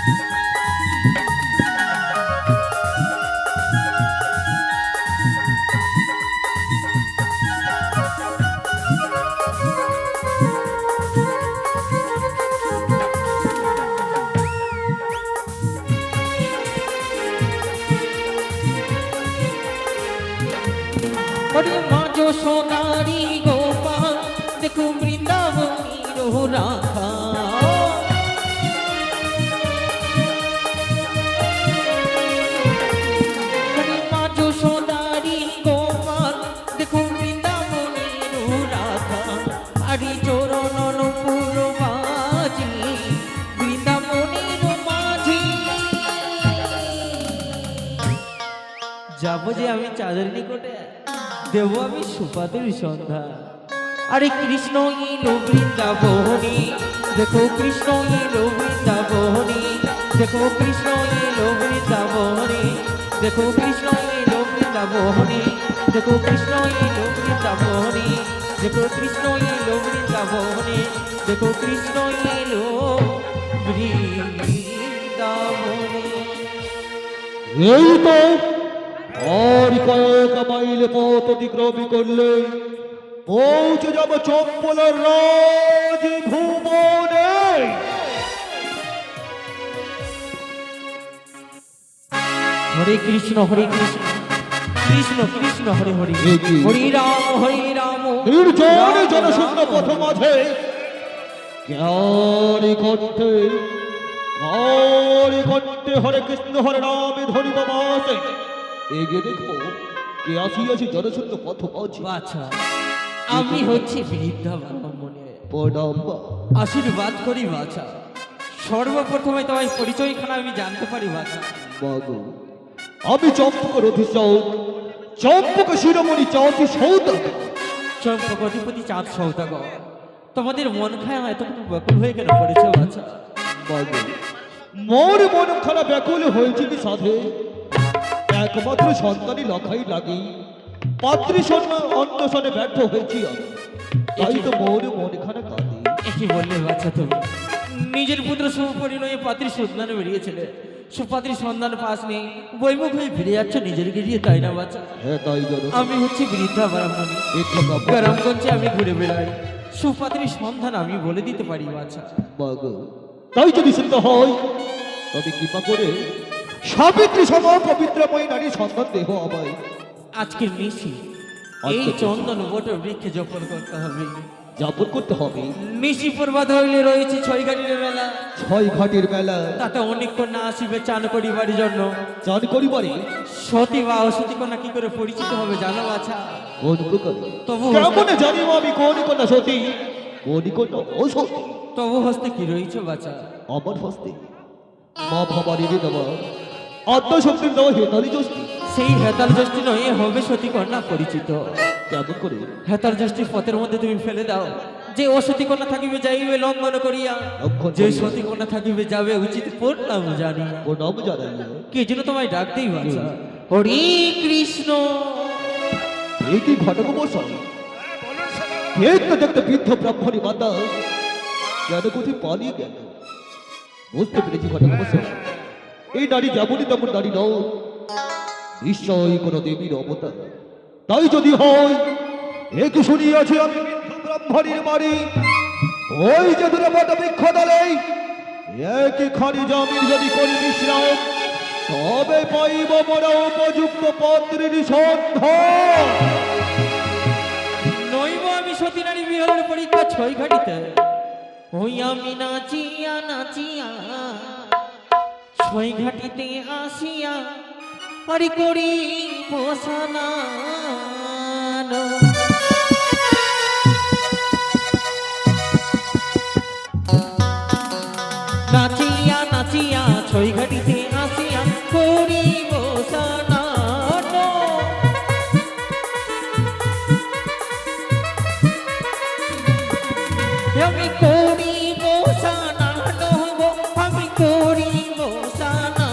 अरे माजो सोनारी गोपाल देखो वृंदावनी राखा अरे माजो सोनारी गोपाल देखो वृंदावनी राखा अरे चोरन पूर्वाजी वृंदावनी माझी যাবো যে আমি চাঁদের নিকটে দেব আমি সুপাতের সন্ধ্যা আরে কৃষ্ণ এলো বৃন্দাবনী দেখো কৃষ্ণ এলো বৃন্দাবনী দেখো কৃষ্ণ এলো বৃন্দাবনী দেখো কৃষ্ণ এলো বৃন্দাবনী দেখো কৃষ্ণ এলো বৃন্দাবনী দেখো কৃষ্ণ এলো বৃন্দাবনী দেখো কৃষ্ণ এলো বৃন্দাবনী এই তো আর কয়েক মাইল পথ অতিক্রম করলে পৌঁছে যাব চম্পলের রাজভুবনে। হরে কৃষ্ণ কৃষ্ণ কৃষ্ণ হরে হরে হরে রাম নির্জন জনশূন্য পথ মাঝে জ্ঞানী কণ্ঠে হরে কৃষ্ণ হরে রাম ধরিব মাসে এগিয়ে দেখবো কে আসিয়াছি জনশূন্য পথ মাঝে। আচ্ছা আমি হচ্ছি বৃদ্ধা ব্রাহ্মণে প্রণাম আশীর্বাদ করি বাছা সর্বপ্রথমে তোমার পরিচয়খানা আমি জানতে পারি বাছা বাগো আমি চম্পকের অধিশক চম্পক শিরোমণি চাষি সৌদাগর চম্পক অধিপতি চাঁদ সৌদাগর তোমাদের মন খায় এতটুকু ব্যাকুল হয়ে কেন পড়েছে বাছা বাগো মোর মন খারাপ ব্যাকুল হয়েছে কি সাধে একমাত্র সন্তানই লখাই লাগে পাত্রী অন্বেষণে ব্যর্থ হয়েছি আমি তাই তো মোর মন খারাপ কাঁদে। কি বললে বাচ্চা তুমি নিজের পুত্র সুপরিণয়ে পাত্রীর সন্ধান বেরিয়েছিলে সুপাত্রীর সন্ধান পাস নেই বৈমুখ হয়ে ফিরে যাচ্ছ নিজের গিরিয়ে তাই না বাচ্চা? হ্যাঁ তাই জানো আমি হচ্ছি বৃদ্ধা ব্রাহ্মণী গ্রামগঞ্জে আমি ঘুরে বেড়াই সুপাত্রীর সন্ধান আমি বলে দিতে পারি বাচ্চা। বাগো তাই যদি সিদ্ধ হয় তবে কৃপা করে সাবিত্রী সম পবিত্রময়ী নারীর সন্তান দেহ আমায়। আজকের নিশি এই চন্দন বট বৃক্ষে যাপন করতে হবে যাপন করতে হবে। নিশি প্রভাত হইলে রয়েছে 6 ঘাটের বেলা 6 ঘাটের বেলা তাতে অনেক কন্যা আসিবে চান করিবার জন্য। চান করিবারে সতী বা অসতী কন্যা কি করে পরিচিত হবে জানো আচ্ছা? কোন প্রকার তবু কেমনে জানিব আমি কোন কন্যা সতী কোন কন্যা অসতী? তবু হস্তে কি রয়েছে বাচ্চা? আমার হস্তে মা ভবানীর দেওয়া আত্মশক্তির দেওয়া হেতালি জ্যোষ্ঠী। সেই হেতাল জ্যোষ্ঠী নয় হবে সতী কন্যা পরিচিত। কেমন করে? হেতাল জ্যোষ্ঠীর পথের মধ্যে তুমি ফেলে দাও যে অসতী কন্যা থাকিবে যাইবে লঙ্ঘন করিয়া যে সতী কন্যা থাকিবে যাবে উচিত প্রণাম জানি প্রণাম জানাই কি জন্য তোমায় ডাকতেই বাচ্চা। হরে কৃষ্ণ এই কি ঘটক বসাই দেখতে দেখতে বৃদ্ধ ব্রাহ্মণী মাতা কেন কোথায় পালিয়ে গেল বুঝতে পেরেছি ঘটক বসাই এই নারী যেমনই তেমন নারী নও নিশ্চয়ই কোনো দেবীর অবতার। তাই যদি হয় একে শুনিয়াছি আমি বৃদ্ধ ব্রাহ্মণীর বাড়ি ওই যে দূরে বট বৃক্ষ দলে একই খানি জমির যদি করি বিশ্রাম তবে পাইব মোরা উপযুক্ত পাত্রীর সন্ধান। নইব আমি সতী নারী বিহারের পরীক্ষা 6 ঘাটিতে ওই আমি নাচিয়া নাচিয়া 6 ঘাটিতে আসিয়া হরি করি পোষানা নাচিয়া নাচিয়া 6 ঘাটিতে আসিয়া করি পোষানা আমি করি পোষানা আমি করি পোষানা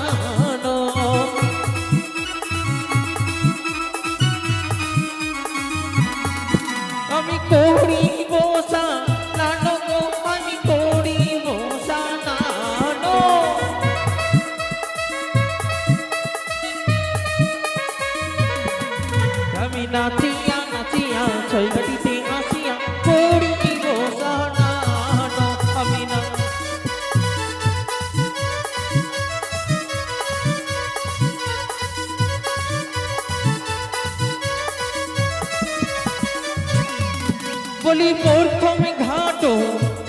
আমি করি পোষানা আমি করি পোষানা বলি প্রথম ঘাট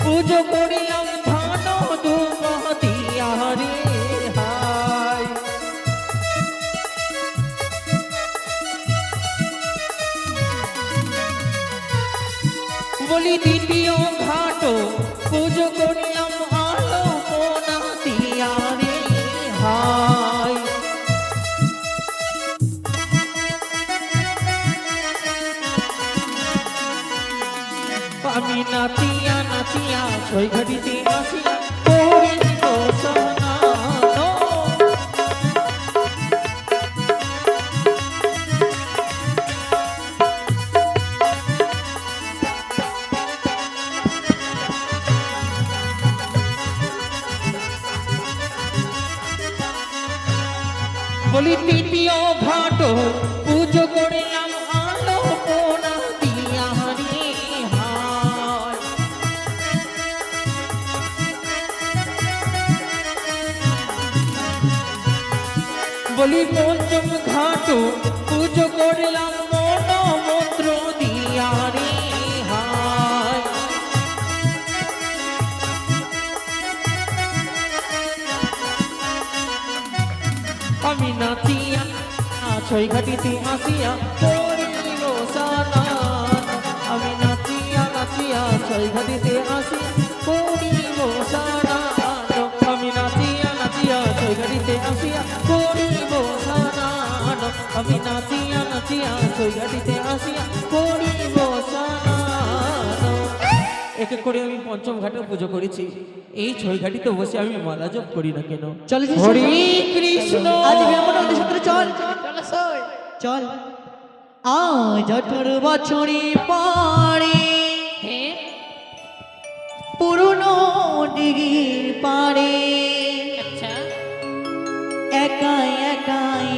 পুজো করিলাম ধান দুমতিয়া রে হায় বলি দ্বিতীয় ঘাট পুজো করিলাম আলো পোনাতিয়া রে হায় আমি নাচিয়া নাচিয়া ছয় ঘড়িতে আসিয়া করিব স্নান বলি তৃতীয় ঘাট পুজো করিলাম আলো পোনা দিয়া রে হায় বলি পঞ্চম ঘাট পুজো করলাম মন মন্ত্র দিয়া রে হায় আমি নাচিয়া ছয় ঘাটিতে আসিয়া করিব স্নান আমি নাচিয়া নাচিয়া ছয় ঘাটিতে আসিয়া করিব স্নান আমি নাচিয়া নাচিয়া ছয় ঘাটিতে আসিয়া করিব স্নান আমি নাচিয়া নাচিয়া ছয় ঘাটিতে আসিয়া করিব স্নান এক এক করে আমি পঞ্চম ঘাটে পুজো করেছি এই ছয় ঘাটিতে বসে আমি মালা জপ করি না কেন চল হরে কৃষ্ণ আজ ব্রাহ্মণ উদ্দেশ্য চল চল আজ 18 বছরে পারে পুরনো দিঘির পারে একাই একাই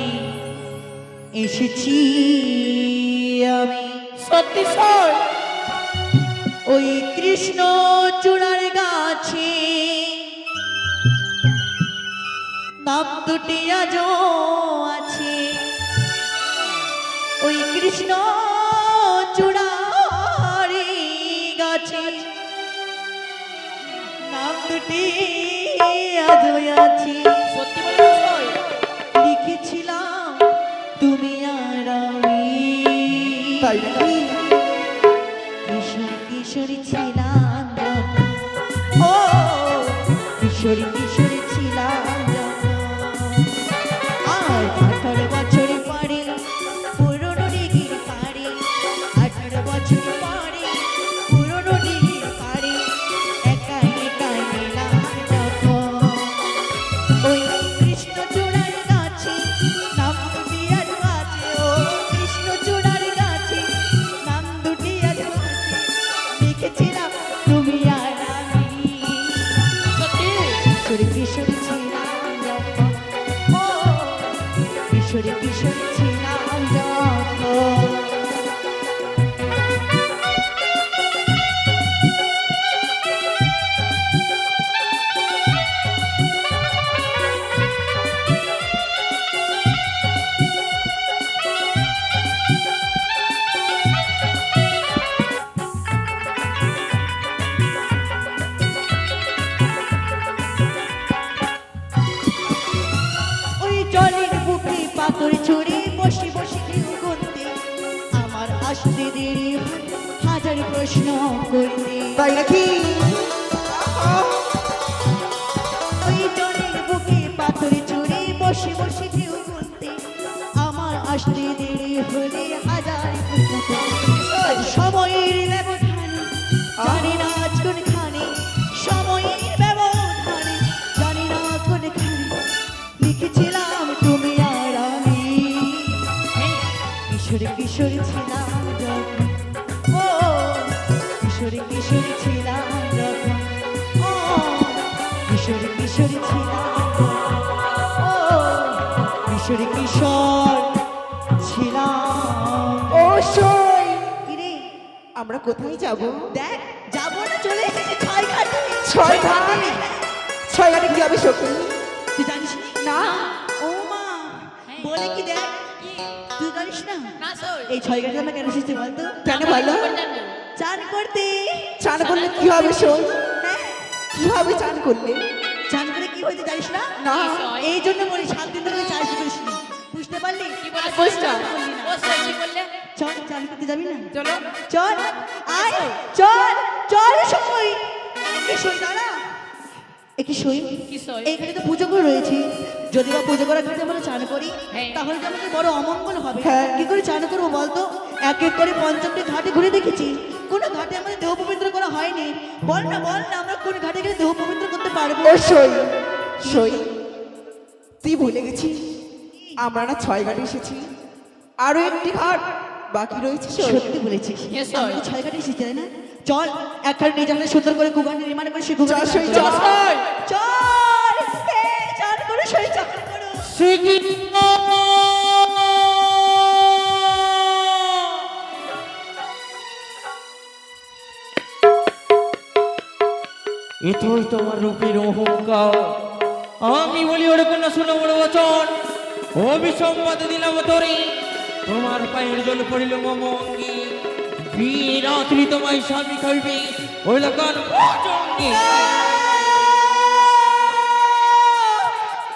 এসেছি আমি সত্যি সর ওই কৃষ্ণ চূড়ার গাছে নাম দুটি আজও আছে ওই কৃষ্ণ চূড়ার গাছে নাম দুটি আজও আছে সত্যি বলছো লিখেছিলাম তুমি আর আমি তাই নাকি? কিশোর কিশোরী ছিলাম যখন, ও কিশোরী কিশোরী ছিলাম যখন। আর 18 বছর পরে পুরনো দিঘির পাড়ে 18 বছর পরে পুরনো দিঘির পাড়ে একাই একাই এলাম যখন ওই কৃষ্ণ চূড়ার গাছে নাম দুটি আজ আছে ও কৃষ্ণ চূড়ার গাছে নাম দুটি আজ আছে লিখেছিলাম তুমি আর আমি কিশোরী কিশোরী ছিলাম যখন ও কিশোরী কিশোরী ছিলাম যখন ওই জলের বুকে পাথর ছড়ে বসে বসে ঢেউ গুনতে আমার আসতে দেরি হয় হাজার প্রশ্ন করতে তাই নাকি? ওই জলের বুকে পাথর ছড়ে বসে বসে ঢেউ গুনতে আমার আসতে দেরি হলে হাজার প্রশ্ন করতে আজ সময়ের ব্যবধানে জানি না আজ কোনখানে সময়ের ব্যবধানে জানি না কোনখানে লিখেছিলাম তুমি আর আমি কিশোরী কিশোরী ছিলাম যখন ও কিশোরী কিশোরী ছিলাম যখন ও কিশোরী কিশোরী ছিলাম যখন ও কিশোরী কিশোর ছিলাম ও সই, কিরে আমরা কোথায় যাব? দেখ যাবো না চলে এসেছি ছয় ঘাটে ছয় ঘাটে? ছয় ঘাটে কি হবে সখী? তুই জানিস না। ও মা বলে কি দেখ তুই জানিস না এই ছয় ঘাটে আমরা কেন এসেছি বলতো কেন বলো? চান করতে। চান করলে কি হবে শোন? হ্যাঁ, কি হবে চান করলে? চান করে কি হয়েছে জানিস না? না। এই জন্য বলি 7 দিন ধরে চান করিস নি। বুঝতে পারলি? কি বলে বুঝতে। কি বললে? চল চান করতে যাবি না? চলো। চল আয়, চল চল সই। এ সই দাঁড়া। এ কি সই? কি সই? এইখানে তো পুজো করে রয়েছে, যদি বা পুজো করার ক্ষেত্রে আমরা চান করি হ্যাঁ। তাহলে তো আমাদের বড় অমঙ্গল হবে। হ্যাঁ। কি করে চান করবো বলতো? এক এক করে 50টি ঘাটে ঘুরে দেখেছি, কোনো ঘাটে আমাদের দেহ পবিত্র করা হয়নি। বল না আমরা কোন ঘাটে গেলে দেহ পবিত্র করতে পারবো? ও সই, সই তুই ভুলে গেছিস আমরা না 6 ঘাটে এসেছি, আরো একটি ঘাট বাকি রয়েছে সই। সত্যি বলেছিস, Yes, sir. আমরা 6 ঘাটে এসেছি তাই না? চল একখানে নিজে হাতে সুন্দর করে কুঘাট নির্মাণ করে সে কুঘাটে চল, সই, চান চল। করি। চল চান করো সই চান করো। শ্রীকৃষ্ণ এতই তোমার রূপের অহংকার, আমি বলি ওরে কন্যা শোনো বড় বচন, অভিসম্বাদ দিলাম তোরে, তোমার পায়ের জল পড়িল মম অঙ্গে, বীরাত্রি তোমায় স্বামী খাইবে ওই লোকান ভজঙ্গে।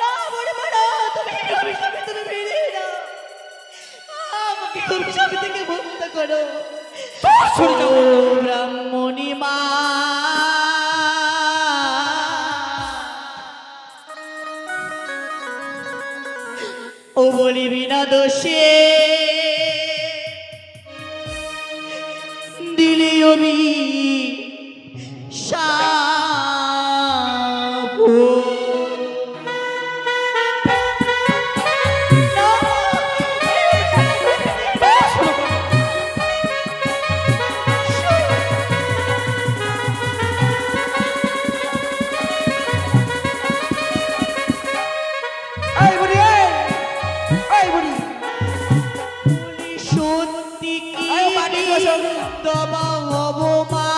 না বড় বড় তুমি অভিশাপে তুমি বেরিয়ে যাও, আমাকে অভিশাপ থেকে মুক্ত করো। সরে যাও। ও ব্রাহ্মণী মা, ও বলি বিনা দোষে দিলি অভি শাপ। এই বুড়ি, এই বুড়ি, সত্যি কি আয় পানি বসো। দমা হব মা,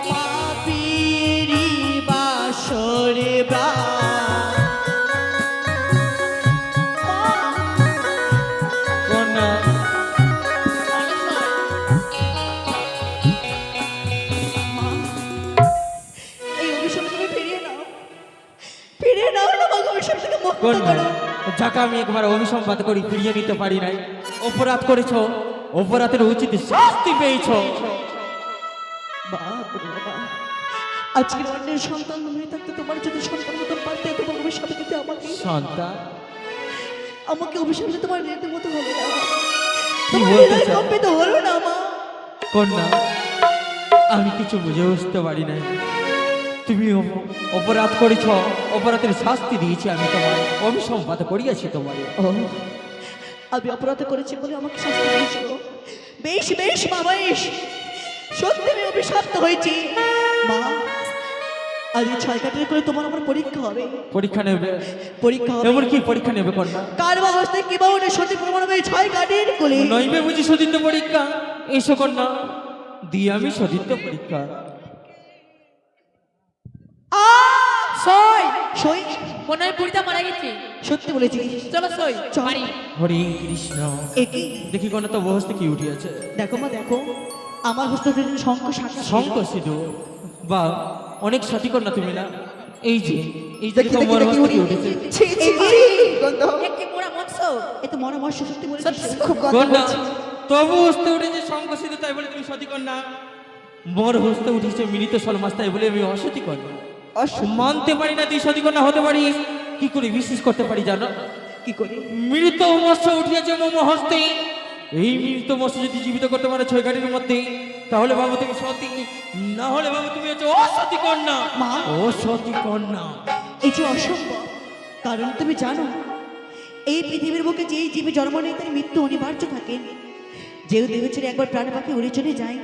পাপিরি বাসরে বা কন্যা এই অভিশাপ তুমি ফিরিয়ে নাও, ফিরিয়ে নাও না আমাকে অভিশাপ থেকে মুক্ত কন্যা করো। যাকে আমি একবার অভিসম্পাদ করি ফিরিয়ে নিতে পারি নাই, অপরাধ করেছ, অপরাধের উচিত শাস্তি পেয়েছ। বাপরে বাবা, আজকে অন্যের সন্তান হয়ে থাকতে তোমার যদি সন্তান মতো পারতে তোমার অভিশাপ দিতে সন্তান আমাকে অভিশাপ দিতে তোমার রেতে মতো হলো না, কি তোমার বলতে হৃদয় চাও? কম্পিত হলো না মা। কন্যা আমি কিছু বুঝে বুঝতে পারি নাই, তুমি অপরাধ করেছ, অপরাধের শাস্তি দিয়েছি আমি, তোমার অভিসম্পাদ করিয়াছি তোমার। ও, আমি অপরাধ করেছি বলে আমাকে শাস্তি দিয়েছো। বেশ বেশ মা, বেশ, সত্যি আমি অভিশপ্ত হয়েছি মা। আজ এই 6 ঘাটের করে তোমার আমার পরীক্ষা হবে, পরীক্ষা নেবে? পরীক্ষা হবে। এমন কি পরীক্ষা নেবে কন্যা? কার বা হস্তে কিবা ওটা সত্যি প্রমাণ হবে এই 6 ঘাটের কোলে। নইবে বুঝি সতীত্ব পরীক্ষা? এসো কন্যা দিয়ে আমি সতীত্ব পরীক্ষা। সই। সই, মনে হয় বুড়িটা মারা গেছে। সত্যি বলেছি। চলো সই। চল। বাড়ি। হরে কৃষ্ণ। একই দেখি কন্যা তো বহস্তে কি উঠিয়াছে? দেখো মা দেখো, আমার হস্তে শঙ্খ শাখা শঙ্খ সিধু বা অনেক সতী কন্যা তুমি না? এই যে দেখি দেখি তোমার দেখি হস্তে বুড়ি, কি উঠেছে? ছি ছি ছি, গন্ধ। একটি মোড়া মৎস্য। এ তো মনে মর্ষ সত্যি বলেছি। সত্যি। খুব গন্ধ কন্যা করছে। তবু হস্তে উঠেছে শঙ্খ সিধু তাই বলে তুমি সতী কন্যা? মোর হস্তে উঠেছে মিলিত সলমাস তাই বলে আমি অসতী কন্যা? মানতে পারি না তুই সতী কন্যা হতে পারিস। কি করে বিশ্বাস করতে পারি জানো? কি করি? মৃত মৎস্য উঠিয়াছে মম হস্তে, এই মৃত মৎস্য যদি জীবিত করতে পারো 6 ঘাটের মধ্যে, তাহলে বাবু তুমি সতী, না হলে বাবু তুমি হচ্ছে অসতী কন্যা। মা। অসতী কন্যা। এই যে অসম্ভব, কারণ তুমি জানো এই পৃথিবীর বুকে যেই জীবে জন্ম নেয় তার মৃত্যু অনিবার্য থাকে। যে দেহ ছেড়ে একবার প্রাণ পাখি উড়ে চলে যায়,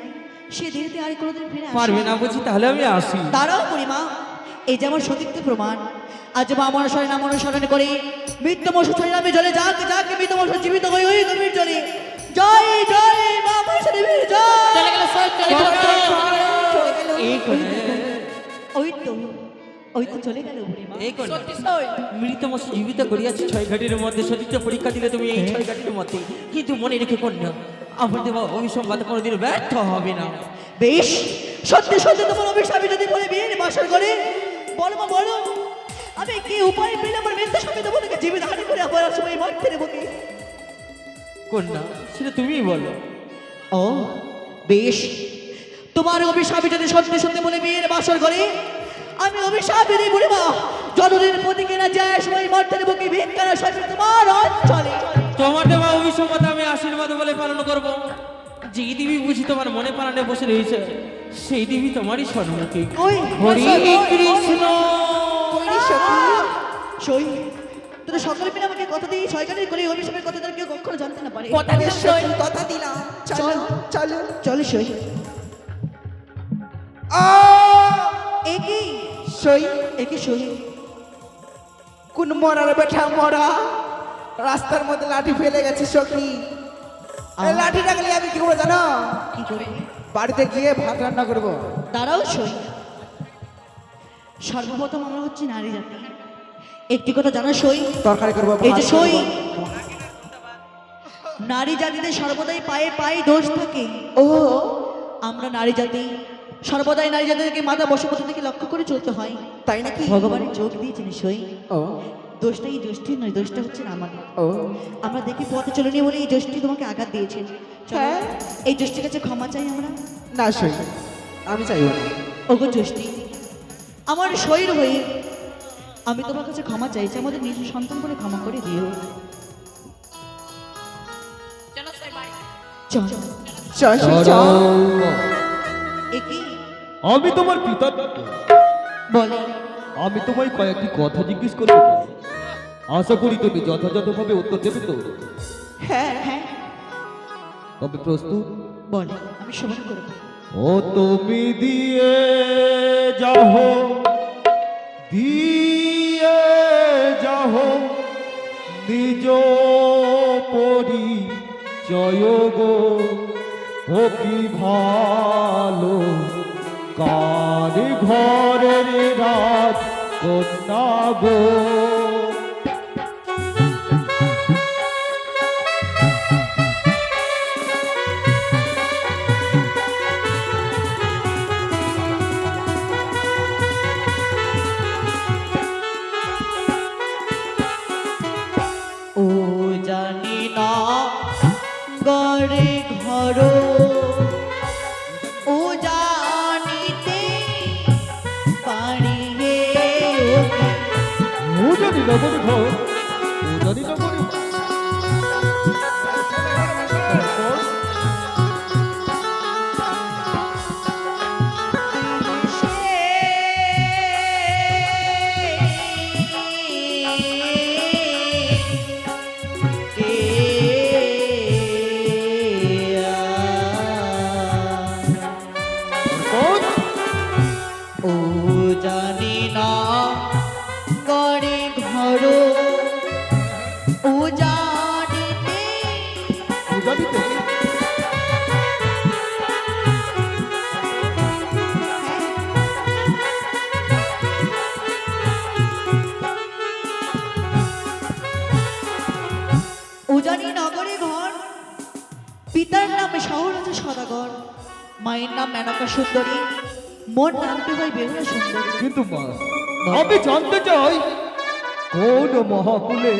সে দেহতে আর কোনোদিন ফিরে আসে পারবে না বুঝি? তাহলে আমি আসি। তারাও পরিমা, এই যে আমার সতীত্বের প্রমাণ। আজ মা মনস্বরে নাম অনুসরণ করে মৃত্যু মশাই নামে জলে যাক যাক মৃত্যু মশা জীবিত হয়ে ওই গভীর জলে জয় জয় মা মনসা দেবীর জয়। চলে গেল সই, চলে গেল। এই করে ওই তো ওই তো চলে গেল বুড়িমা। এই কন্যা সত্যি সই মৃত মস্ত জীবিত করিয়াছি 6 ঘাটের মধ্যে সতীর্থ পরীক্ষা দিলে তুমি এই 6 ঘাটের মধ্যে, কিন্তু মনে রেখে কন্যা আমার দেওয়া অভিসম্বাদ কোনোদিন ব্যর্থ হবে না। বেশ, সত্যি সত্যি তোমার অভিশাপে যদি বলে বিয়ের বাসর করে, বলো মা বলো, আমি কি উপায় পেলে আমার মৃত্যু সঙ্গে তোমাকে জীবিত হানি করে আবার আসবো এই মাঠে বুকে? কন্যা সেটা তুমিই বলো। ও বেশ, তোমার অভিশাপে যদি সত্যি সত্যি বলে বিয়ের বাসর করে, আমি অভিশাপ দিই বুড়িমা, যতদিন প্রতীকে না যায় সময় মাঠের বুকে ভিক্ষার সাথে তোমার অঞ্চলে তোমার দেওয়া অভিসম্বাদ আমি আশীর্বাদ বলে পালন করব। যে দেবী বুঝি তোমার মনে প্রাণে বসে রয়েছে, সেই দেবী তোমারই সম্মুখে। ওই হরে কৃষ্ণ। সই তোদের সকলে মিলে আমাকে কথা দিয়ে ছয়খানি করে অভিশাপের কথা তার কেউ কখনো জানতে না পারে। কথা দিলাম সই কথা দিলাম, চলো চলো। চলো সই। একই সই একই সই। কোন মরার বেঠা মরা রাস্তার মধ্যে লাঠি ফেলে গেছে সখী। এই লাঠি রাখলে আমি কি করবো জানো? কি করে? বাড়িতে গিয়ে ভাত রান্না করবো। তারাও সই। সর্বপ্রথম আমরা হচ্ছে নারী জাতি, একটি কথা জানো সই, তরকারি করবো, এই যে ভাত সই, করবো। নারী জাতিদের সর্বদাই পায়ে পায়ে দোষ থাকে। ও আমরা নারী জাতি সর্বদাই নারী জাতিকে মাতা বসুমতী থেকে লক্ষ্য করে চলতে হয়। তাই নাকি? ভগবানের যোগ দিয়েছেন সই। ও দোষটা এই দোষটি নয়, দোষটা হচ্ছে না আমাদের। ও আমরা দেখি পথে চলনি বলে এই দোষটি তোমাকে আঘাত দিয়েছেন। চলো, হ্যাঁ। এই দোষটির কাছে ক্ষমা চাই আমরা। না সই, আমি চাইব না। ওগো দোষটি আমার সইর হয়ে আমি তোমার কাছে ক্ষমা চাইছি, আমাদের নিজের সন্তান করে ক্ষমা করে দিও। চলো সই বাড়ি চল চল সই চল। একই আমি তোমার পিতা, বলে আমি তোমায় কয়েকটি কথা জিজ্ঞেস করবো, আশা করি তুমি যথাযথভাবে উত্তর দেবে তো? হ্যাঁ হ্যাঁ তবে প্রস্তুত? বলে, আমি সমান করবো। ও তুমি দিয়ে যাও, দিয়ে যাও নিজ পরিচয় গো, ও কি ভালো কার ঘরের রাত কন্যা গো। ও জানি না গড়ে ঘর, ও জানিতে পারিবে ও জানি নগর ঘর, ও জানি নগর ও জানি না গড়ে ঘর, ও জানিতে ও জানিতে উজানি নগরে ঘর, পিতার নামে শহর আছে সদাগর, মায়ের নাম মেনকা সুন্দরী, মোর নামটি হয় বেহুলা সুন্দরী। কিন্তু মা, আমি জানতে চাই কোন মহাকুলে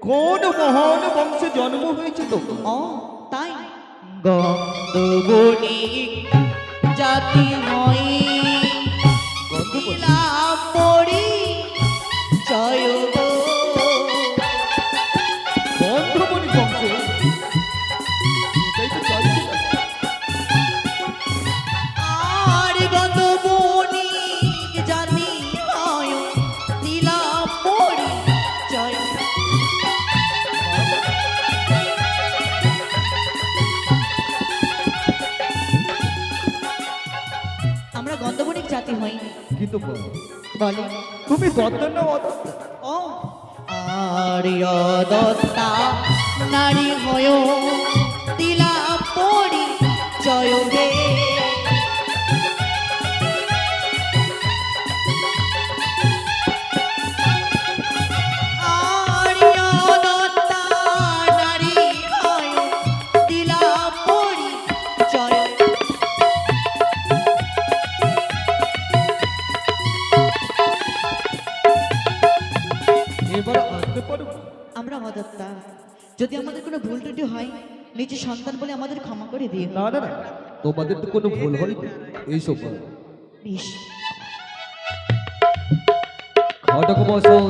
কোন মহান বংশে জন্ম হয়েছে তো? ও তাই গন্ধবনি জাতি হয় নীলাম্বরী জয় গো। বন্ধমণি বংশে? এটাই তো চাইছি। আর গন্ধবনি জাতি হয় নীলাম্বরী জয়। আমরা গন্ধবনিক জাতি হই। কিন্তু মা, বলে তুমি দত্তের নাম অদত্ত। ও আর্য দত্তা নারী হয় তিলা পরি জয় হে। অগত্যা, যদি আমাদের কোনো ভুল ত্রুটি হয় নিজের সন্তান বলে আমাদের ক্ষমা করে দিও। না না না, তোমাদের তো কোনো ভুল হয়নি। এইসব বলো। বেশ। ঘটক মশাই,